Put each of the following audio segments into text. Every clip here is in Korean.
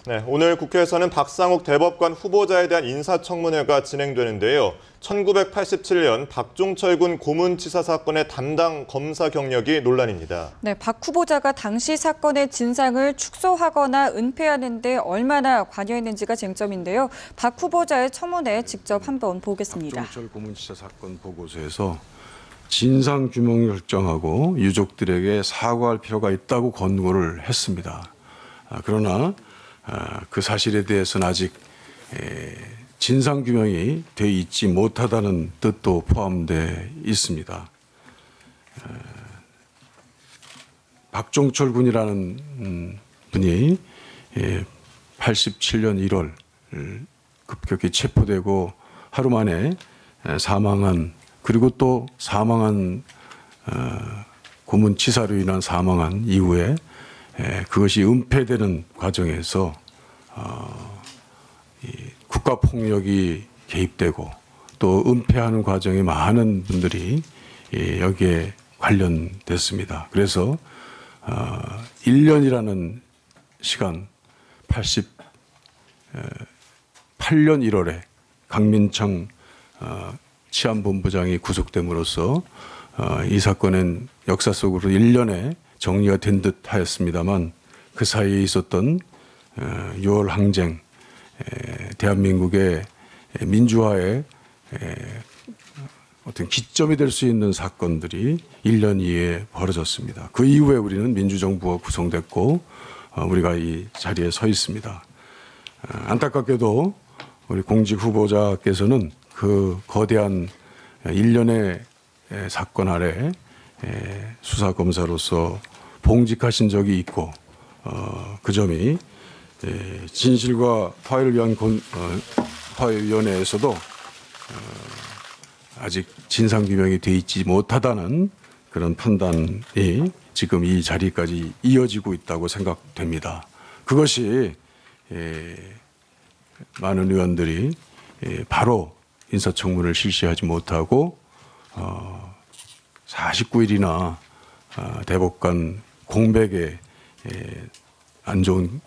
네, 오늘 국회에서는 박상욱 대법관 후보자에 대한 인사청문회가 진행되는데요. 1987년 박종철 군 고문치사 사건의 담당 검사 경력이 논란입니다. 네, 박 후보자가 당시 사건의 진상을 축소하거나 은폐하는 데 얼마나 관여했는지가 쟁점인데요. 박 후보자의 청문회 직접 한번 보겠습니다. 박종철 고문치사 사건 보고서에서 진상 규명을 결정하고 유족들에게 사과할 필요가 있다고 권고를 했습니다. 그러나 그 사실에 대해서는 아직 진상 규명이 돼 있지 못하다는 뜻도 포함되어 있습니다. 박종철 군이라는 분이 87년 1월 급격히 체포되고 하루 만에 사망한, 그리고 또 사망한 고문치사로 인한 사망한 이후에 그것이 은폐되는 과정에서 국가폭력이 개입되고 또 은폐하는 과정에 많은 분들이 여기에 관련됐습니다. 그래서 1년이라는 시간, 88년 1월에 강민창 치안본부장이 구속됨으로써 이 사건은 역사 속으로 1년에 정리가 된 듯 하였습니다만, 그 사이에 있었던 6월 항쟁, 대한민국의 민주화의 어떤 기점이 될 수 있는 사건들이 1년 이후에 벌어졌습니다. 그 이후에 우리는 민주정부가 구성됐고 우리가 이 자리에 서 있습니다. 안타깝게도 우리 공직 후보자께서는 그 거대한 1년의 사건 아래 수사검사로서 봉직하신 적이 있고, 그 점이 진실과 화해를 위한 화해위원회에서도 아직 진상규명이 돼 있지 못하다는 그런 판단이 지금 이 자리까지 이어지고 있다고 생각됩니다. 그것이 많은 의원들이 바로 인사청문회를 실시하지 못하고 49일이나 대법관 공백에 안 좋은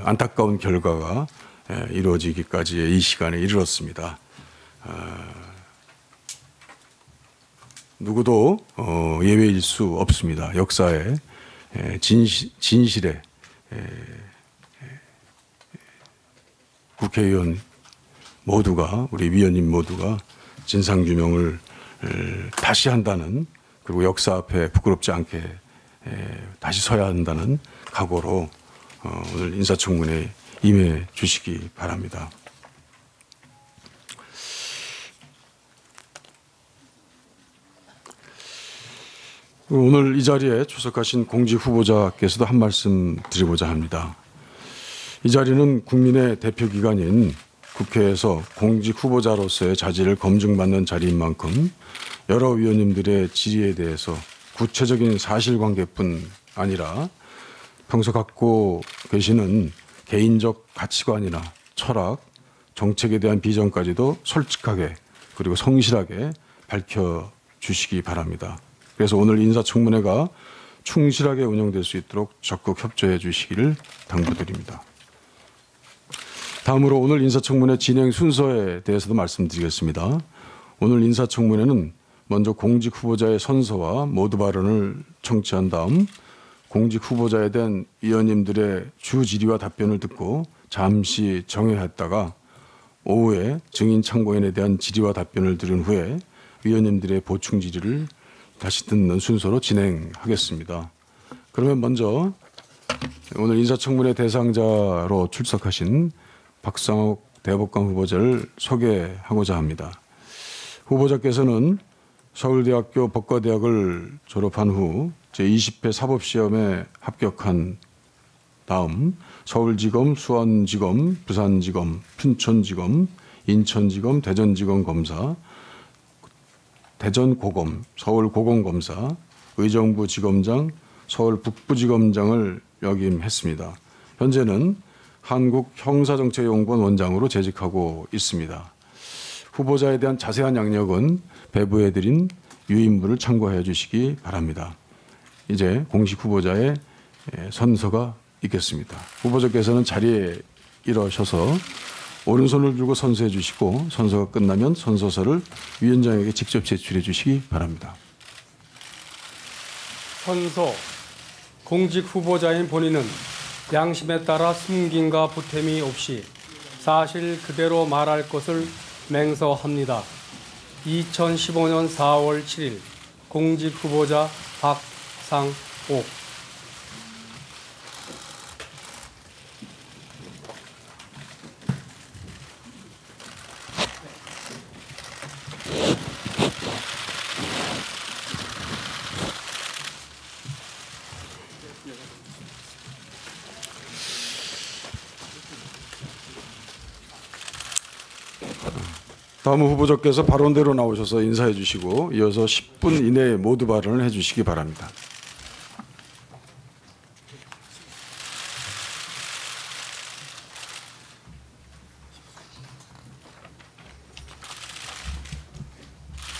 안타까운 결과가 이루어지기까지의 이 시간에 이르렀습니다. 누구도 예외일 수 없습니다. 역사의 진실에 국회의원 모두가, 우리 위원님 모두가 진상규명을 다시 한다는, 그리고 역사 앞에 부끄럽지 않게 다시 서야 한다는 각오로 오늘 인사청문회에 임해 주시기 바랍니다. 오늘 이 자리에出席하신 공직 후보자께서도 한 말씀 드리고자 합니다. 이 자리는 국민의 대표기관인 국회에서 공직 후보자로서의 자질을 검증받는 자리인 만큼 여러 위원님들의 질의에 대해서 구체적인 사실관계뿐 아니라 평소 갖고 계시는 개인적 가치관이나 철학, 정책에 대한 비전까지도 솔직하게 그리고 성실하게 밝혀주시기 바랍니다. 그래서 오늘 인사청문회가 충실하게 운영될 수 있도록 적극 협조해 주시기를 당부드립니다. 다음으로 오늘 인사청문회 진행 순서에 대해서도 말씀드리겠습니다. 오늘 인사청문회는 먼저 공직 후보자의 선서와 모두 발언을 청취한 다음 공직 후보자에 대한 위원님들의 주 질의와 답변을 듣고 잠시 정회했다가 오후에 증인 참고인에 대한 질의와 답변을 들은 후에 위원님들의 보충 질의를 다시 듣는 순서로 진행하겠습니다. 그러면 먼저 오늘 인사청문회 대상자로 출석하신 박상욱 대법관 후보자를 소개하고자 합니다. 후보자께서는 서울대학교 법과대학을 졸업한 후 제20회 사법시험에 합격한 다음 서울지검, 수원지검, 부산지검, 춘천지검, 인천지검, 대전지검 검사, 대전고검, 서울고검검사, 의정부지검장, 서울북부지검장을 역임했습니다. 현재는 한국형사정책연구원 원장으로 재직하고 있습니다. 후보자에 대한 자세한 양력은 배부해드린 유인물을 참고해 주시기 바랍니다. 이제 공식 후보자의 선서가 있겠습니다. 후보자께서는 자리에 일어서서 오른손을 들고 선서해 주시고 선서가 끝나면 선서서를 위원장에게 직접 제출해 주시기 바랍니다. 선서. 공직 후보자인 본인은 양심에 따라 숨김과 보탬이 없이 사실 그대로 말할 것을 맹서합니다. 2015년 4월 7일 공직 후보자 박상옥. 다음 후보자께서 발언대로 나오셔서 인사해 주시고 이어서 10분 이내에 모두 발언을 해 주시기 바랍니다.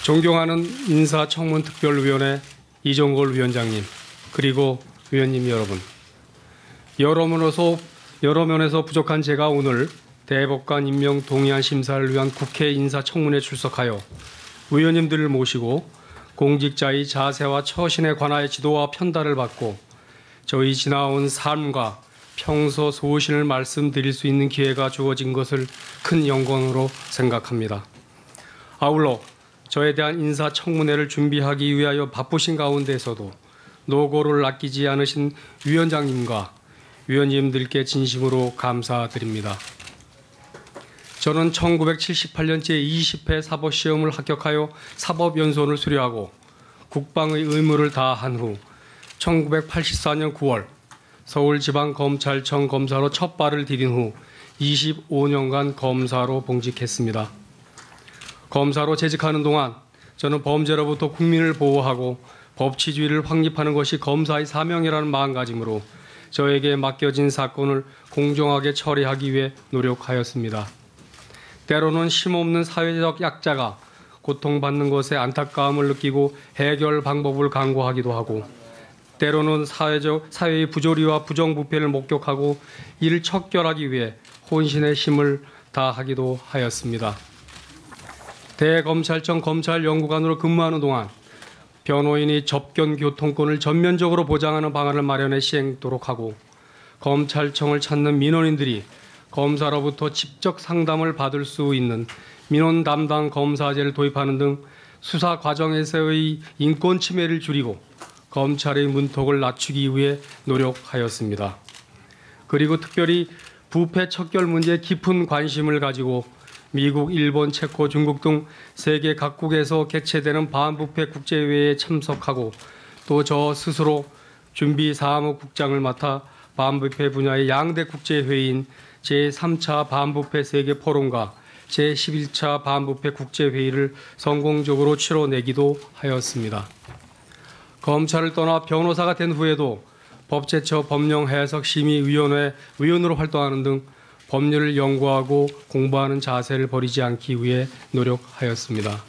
존경하는 인사청문특별위원회 이종걸 위원장님, 그리고 위원님 여러분. 여러 면에서 부족한 제가 오늘 대법관 임명 동의안 심사를 위한 국회 인사청문회에 출석하여 위원님들을 모시고 공직자의 자세와 처신에 관하여 지도와 편달을 받고 저희 지나온 삶과 평소 소신을 말씀드릴 수 있는 기회가 주어진 것을 큰 영광으로 생각합니다. 아울러 저에 대한 인사청문회를 준비하기 위하여 바쁘신 가운데서도 노고를 아끼지 않으신 위원장님과 위원님들께 진심으로 감사드립니다. 저는 1978년 제20회 사법시험을 합격하여 사법연수원을 수료하고 국방의 의무를 다한 후 1984년 9월 서울지방검찰청 검사로 첫 발을 디딘 후 25년간 검사로 봉직했습니다. 검사로 재직하는 동안 저는 범죄로부터 국민을 보호하고 법치주의를 확립하는 것이 검사의 사명이라는 마음가짐으로 저에게 맡겨진 사건을 공정하게 처리하기 위해 노력하였습니다. 때로는 힘없는 사회적 약자가 고통받는 것에 안타까움을 느끼고 해결 방법을 강구하기도 하고 때로는 사회의 부조리와 부정부패를 목격하고 이를 척결하기 위해 혼신의 힘을 다하기도 하였습니다. 대검찰청 검찰연구관으로 근무하는 동안 변호인이 접견 교통권을 전면적으로 보장하는 방안을 마련해 시행토록 하고 검찰청을 찾는 민원인들이 검사로부터 직접 상담을 받을 수 있는 민원 담당 검사제를 도입하는 등 수사 과정에서의 인권 침해를 줄이고 검찰의 문턱을 낮추기 위해 노력하였습니다. 그리고 특별히 부패 척결 문제에 깊은 관심을 가지고 미국, 일본, 체코, 중국 등 세계 각국에서 개최되는 반부패 국제회의에 참석하고 또 저 스스로 준비사무국장을 맡아 반부패 분야의 양대 국제회의인 제3차 반부패 세계포럼과 제11차 반부패 국제회의를 성공적으로 치러내기도 하였습니다. 검찰을 떠나 변호사가 된 후에도 법제처 법령해석심의위원회 위원으로 활동하는 등 법률을 연구하고 공부하는 자세를 버리지 않기 위해 노력하였습니다.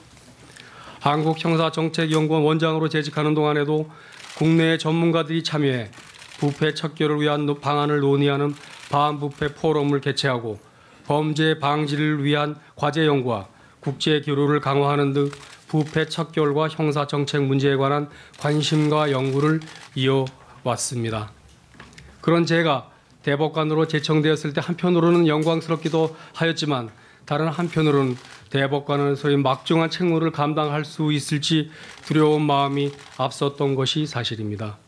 한국형사정책연구원 원장으로 재직하는 동안에도 국내의 전문가들이 참여해 부패 척결을 위한 방안을 논의하는 반부패 포럼을 개최하고 범죄 방지를 위한 과제 연구와 국제 교류를 강화하는 등 부패 척결과 형사정책 문제에 관한 관심과 연구를 이어왔습니다. 그런 제가 대법관으로 제청되었을 때 한편으로는 영광스럽기도 하였지만 다른 한편으로는 대법관으로서의 막중한 책무를 감당할 수 있을지 두려운 마음이 앞섰던 것이 사실입니다.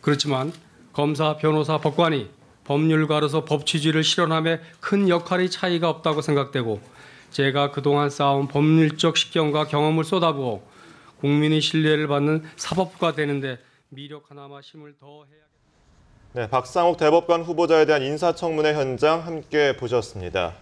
그렇지만 검사, 변호사, 법관이 법률가로서 법치주의를 실현함에 큰 역할의 차이가 없다고 생각되고 제가 그동안 쌓아온 법률적 식견과 경험을 쏟아부어 국민의 신뢰를 받는 사법부가 되는데 미력 하나마 힘을 더해야겠습니다. 네, 박상옥 대법관 후보자에 대한 인사청문회 현장 함께 보셨습니다.